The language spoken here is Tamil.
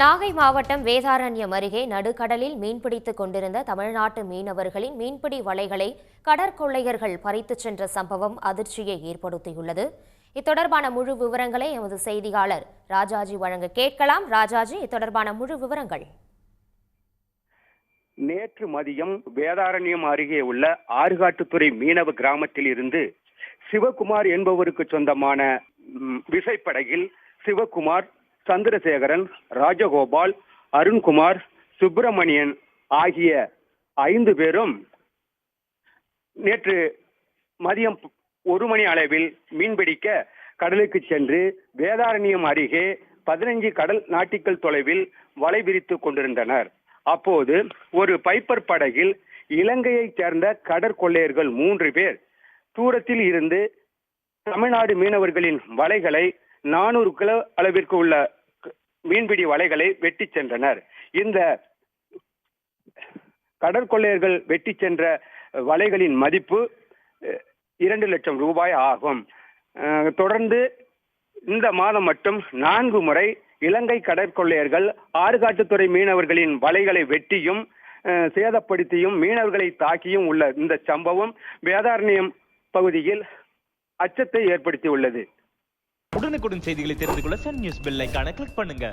நாகை மாவட்டம் வேதாரண்யம் அருகே நடுக்கடலில் மீன்பிடித்துக் கொண்டிருந்த தமிழ்நாட்டு மீனவர்களின் மீன்பிடி வலைகளை கடற்கொள்ளையர்கள் பறித்துச் சென்ற சம்பவம் அதிர்ச்சியை ஏற்படுத்தியுள்ளது. இத்தொடர்பான முழு விவரங்களை எமது செய்தியாளர் ராஜாஜி வழங்க கேட்கலாம். ராஜாஜி, இத்தொடர்பான முழு விவரங்கள். நேற்று மதியம் வேதாரண்யம் அருகே உள்ள ஆறுகாட்டுத்துறை மீனவ கிராமத்தில் இருந்து சிவகுமார் என்பவருக்கு சொந்தமான விசைப்படகில் சிவகுமார், சந்திரசேகரன், ராஜகோபால், அருண்குமார், சுப்பிரமணியன் ஆகிய 5 பேரும் நேற்று மதியம் 1 மணி அளவில் மீன்பிடிக்க கடலுக்கு சென்று வேதாரண்யம் அருகே 15 கடல் நாட்டிக்கல் தொலைவில் வலை விரித்துக் கொண்டிருந்தனர். அப்போது ஒரு பைப்பர் படகில் இலங்கையைச் சேர்ந்த கடற்கொள்ளையர்கள் 3 பேர் தூரத்தில் இருந்து தமிழ்நாடு மீனவர்களின் வலைகளை 400 கிலோ அளவிற்கு உள்ள மீன்பிடி வலைகளை வெட்டி சென்றனர். இந்த கடற்கொள்ளையர்கள் வெட்டி சென்ற வலைகளின் மதிப்பு 2 லட்சம் ரூபாய் ஆகும். தொடர்ந்து இந்த மாதம் மட்டும் 4 முறை இலங்கை கடற்கொள்ளையர்கள் ஆறுகாட்டுத்துறை மீனவர்களின் வலைகளை வெட்டியும் சேதப்படுத்தியும் மீனவர்களை தாக்கியும் உள்ள இந்த சம்பவம் வேதாரண்யம் பகுதியில் அச்சத்தை ஏற்படுத்தியுள்ளது. உடனுக்குடன் செய்திகளை தெரிந்து கொள்ள சன் நியூஸ் பெல் ஐகானை கிளிக் பண்ணுங்க.